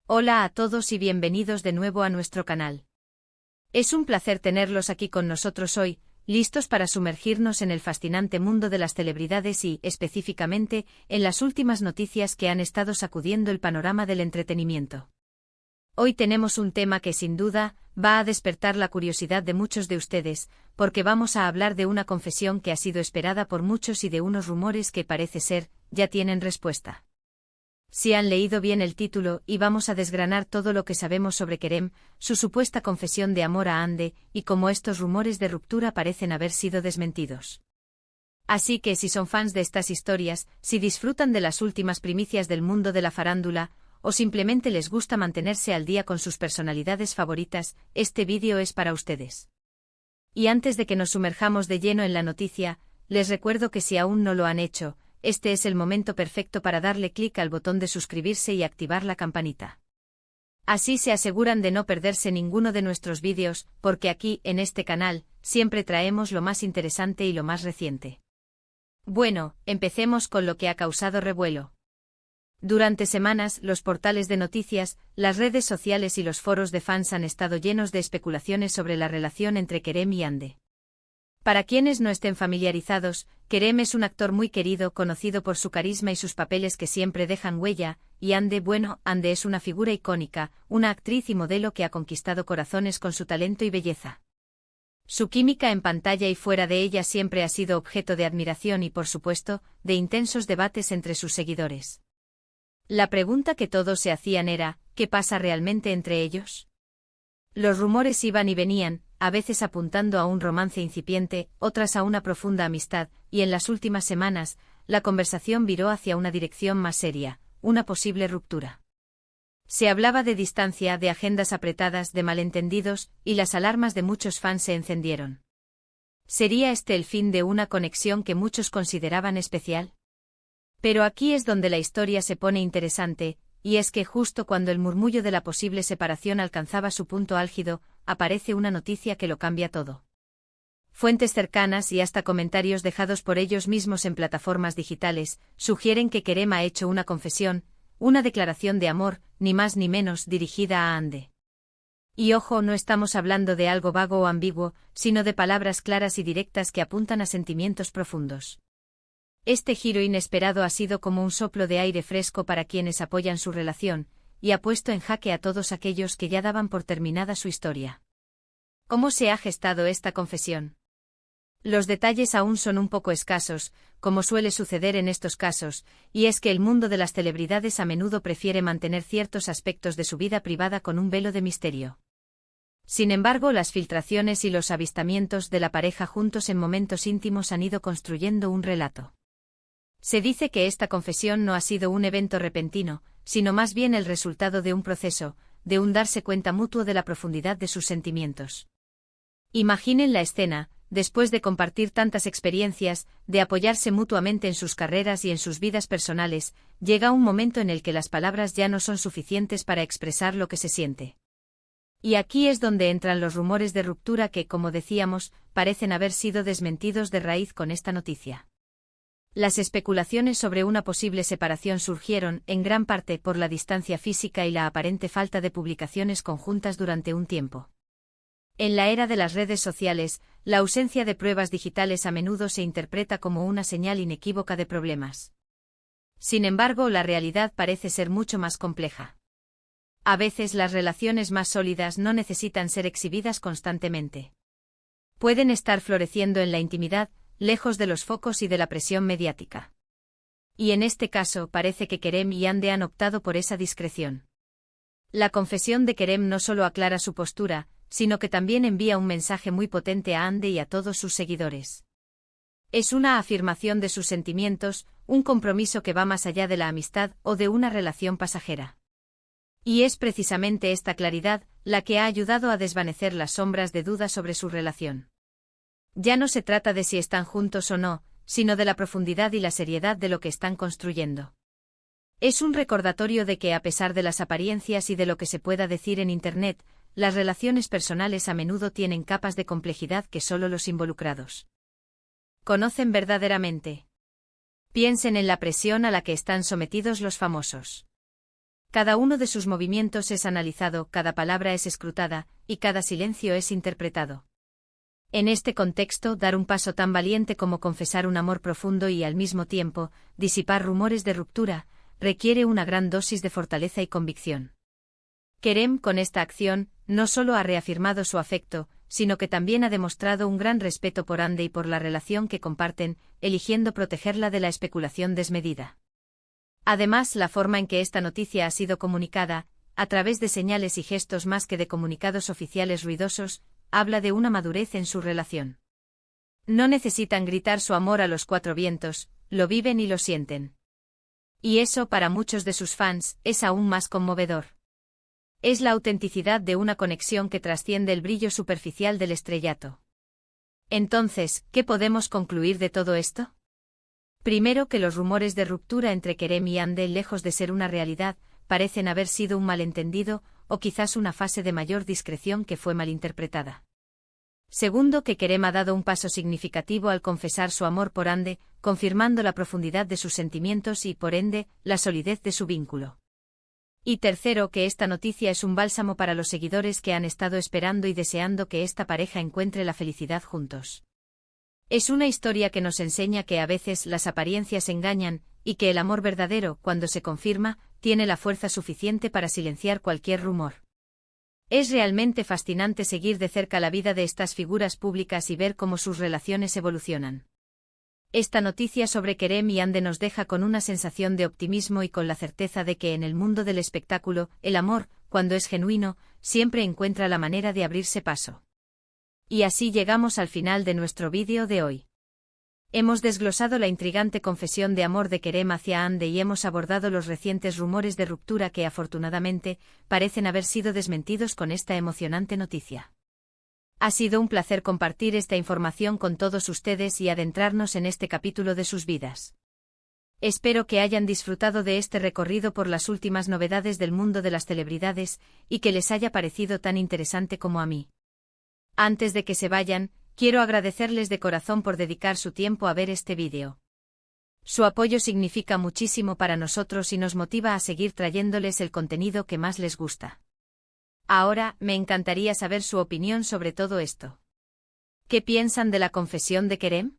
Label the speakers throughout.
Speaker 1: Hola a todos y bienvenidos de nuevo a nuestro canal. Es un placer tenerlos aquí con nosotros hoy, listos para sumergirnos en el fascinante mundo de las celebridades y, específicamente, en las últimas noticias que han estado sacudiendo el panorama del entretenimiento. Hoy tenemos un tema que sin duda va a despertar la curiosidad de muchos de ustedes, porque vamos a hablar de una confesión que ha sido esperada por muchos y de unos rumores que parece ser, ya tienen respuesta. Si han leído bien el título y vamos a desgranar todo lo que sabemos sobre Kerem, su supuesta confesión de amor a Hande, y cómo estos rumores de ruptura parecen haber sido desmentidos. Así que si son fans de estas historias, si disfrutan de las últimas primicias del mundo de la farándula, o simplemente les gusta mantenerse al día con sus personalidades favoritas, este vídeo es para ustedes. Y antes de que nos sumerjamos de lleno en la noticia, les recuerdo que si aún no lo han hecho, este es el momento perfecto para darle clic al botón de suscribirse y activar la campanita. Así se aseguran de no perderse ninguno de nuestros vídeos, porque aquí, en este canal, siempre traemos lo más interesante y lo más reciente. Bueno, empecemos con lo que ha causado revuelo. Durante semanas, los portales de noticias, las redes sociales y los foros de fans han estado llenos de especulaciones sobre la relación entre Kerem y Hande. Para quienes no estén familiarizados, Kerem es un actor muy querido, conocido por su carisma y sus papeles que siempre dejan huella, y Hande es una figura icónica, una actriz y modelo que ha conquistado corazones con su talento y belleza. Su química en pantalla y fuera de ella siempre ha sido objeto de admiración y, por supuesto, de intensos debates entre sus seguidores. La pregunta que todos se hacían era, ¿qué pasa realmente entre ellos? Los rumores iban y venían, a veces apuntando a un romance incipiente, otras a una profunda amistad, y en las últimas semanas, la conversación viró hacia una dirección más seria, una posible ruptura. Se hablaba de distancia, de agendas apretadas, de malentendidos, y las alarmas de muchos fans se encendieron. ¿Sería este el fin de una conexión que muchos consideraban especial? Pero aquí es donde la historia se pone interesante, y es que justo cuando el murmullo de la posible separación alcanzaba su punto álgido, aparece una noticia que lo cambia todo. Fuentes cercanas y hasta comentarios dejados por ellos mismos en plataformas digitales, sugieren que Kerem ha hecho una confesión, una declaración de amor, ni más ni menos, dirigida a Hande. Y ojo, no estamos hablando de algo vago o ambiguo, sino de palabras claras y directas que apuntan a sentimientos profundos. Este giro inesperado ha sido como un soplo de aire fresco para quienes apoyan su relación, y ha puesto en jaque a todos aquellos que ya daban por terminada su historia. ¿Cómo se ha gestado esta confesión? Los detalles aún son un poco escasos, como suele suceder en estos casos, y es que el mundo de las celebridades a menudo prefiere mantener ciertos aspectos de su vida privada con un velo de misterio. Sin embargo, las filtraciones y los avistamientos de la pareja juntos en momentos íntimos han ido construyendo un relato. Se dice que esta confesión no ha sido un evento repentino, sino más bien el resultado de un proceso, de un darse cuenta mutuo de la profundidad de sus sentimientos. Imaginen la escena, después de compartir tantas experiencias, de apoyarse mutuamente en sus carreras y en sus vidas personales, llega un momento en el que las palabras ya no son suficientes para expresar lo que se siente. Y aquí es donde entran los rumores de ruptura que, como decíamos, parecen haber sido desmentidos de raíz con esta noticia. Las especulaciones sobre una posible separación surgieron, en gran parte, por la distancia física y la aparente falta de publicaciones conjuntas durante un tiempo. En la era de las redes sociales, la ausencia de pruebas digitales a menudo se interpreta como una señal inequívoca de problemas. Sin embargo, la realidad parece ser mucho más compleja. A veces las relaciones más sólidas no necesitan ser exhibidas constantemente. Pueden estar floreciendo en la intimidad, lejos de los focos y de la presión mediática. Y en este caso parece que Kerem y Hande han optado por esa discreción. La confesión de Kerem no solo aclara su postura, sino que también envía un mensaje muy potente a Hande y a todos sus seguidores. Es una afirmación de sus sentimientos, un compromiso que va más allá de la amistad o de una relación pasajera. Y es precisamente esta claridad la que ha ayudado a desvanecer las sombras de duda sobre su relación. Ya no se trata de si están juntos o no, sino de la profundidad y la seriedad de lo que están construyendo. Es un recordatorio de que a pesar de las apariencias y de lo que se pueda decir en Internet, las relaciones personales a menudo tienen capas de complejidad que solo los involucrados conocen verdaderamente. Piensen en la presión a la que están sometidos los famosos. Cada uno de sus movimientos es analizado, cada palabra es escrutada, y cada silencio es interpretado. En este contexto, dar un paso tan valiente como confesar un amor profundo y al mismo tiempo, disipar rumores de ruptura, requiere una gran dosis de fortaleza y convicción. Kerem, con esta acción, no solo ha reafirmado su afecto, sino que también ha demostrado un gran respeto por Hande y por la relación que comparten, eligiendo protegerla de la especulación desmedida. Además, la forma en que esta noticia ha sido comunicada, a través de señales y gestos más que de comunicados oficiales ruidosos, habla de una madurez en su relación. No necesitan gritar su amor a los cuatro vientos, lo viven y lo sienten. Y eso, para muchos de sus fans, es aún más conmovedor. Es la autenticidad de una conexión que trasciende el brillo superficial del estrellato. Entonces, ¿qué podemos concluir de todo esto? Primero, que los rumores de ruptura entre Kerem y Hande, lejos de ser una realidad, parecen haber sido un malentendido, o quizás una fase de mayor discreción que fue malinterpretada. Segundo, que Kerem ha dado un paso significativo al confesar su amor por Hande, confirmando la profundidad de sus sentimientos y, por ende, la solidez de su vínculo. Y tercero, que esta noticia es un bálsamo para los seguidores que han estado esperando y deseando que esta pareja encuentre la felicidad juntos. Es una historia que nos enseña que a veces las apariencias engañan, y que el amor verdadero, cuando se confirma, tiene la fuerza suficiente para silenciar cualquier rumor. Es realmente fascinante seguir de cerca la vida de estas figuras públicas y ver cómo sus relaciones evolucionan. Esta noticia sobre Kerem y Hande nos deja con una sensación de optimismo y con la certeza de que en el mundo del espectáculo, el amor, cuando es genuino, siempre encuentra la manera de abrirse paso. Y así llegamos al final de nuestro vídeo de hoy. Hemos desglosado la intrigante confesión de amor de Kerem hacia Hande y hemos abordado los recientes rumores de ruptura que afortunadamente parecen haber sido desmentidos con esta emocionante noticia. Ha sido un placer compartir esta información con todos ustedes y adentrarnos en este capítulo de sus vidas. Espero que hayan disfrutado de este recorrido por las últimas novedades del mundo de las celebridades y que les haya parecido tan interesante como a mí. Antes de que se vayan, quiero agradecerles de corazón por dedicar su tiempo a ver este vídeo. Su apoyo significa muchísimo para nosotros y nos motiva a seguir trayéndoles el contenido que más les gusta. Ahora, me encantaría saber su opinión sobre todo esto. ¿Qué piensan de la confesión de Kerem?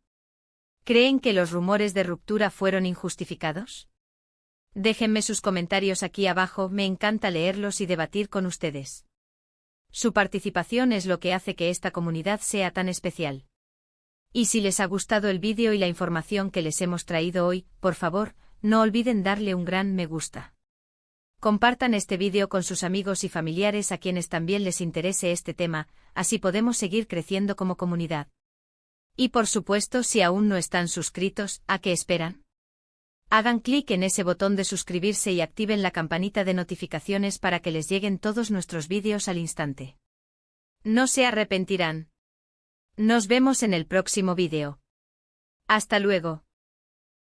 Speaker 1: ¿Creen que los rumores de ruptura fueron injustificados? Déjenme sus comentarios aquí abajo, me encanta leerlos y debatir con ustedes. Su participación es lo que hace que esta comunidad sea tan especial. Y si les ha gustado el vídeo y la información que les hemos traído hoy, por favor, no olviden darle un gran me gusta. Compartan este vídeo con sus amigos y familiares a quienes también les interese este tema, así podemos seguir creciendo como comunidad. Y por supuesto, si aún no están suscritos, ¿a qué esperan? Hagan clic en ese botón de suscribirse y activen la campanita de notificaciones para que les lleguen todos nuestros vídeos al instante. No se arrepentirán. Nos vemos en el próximo vídeo. Hasta luego.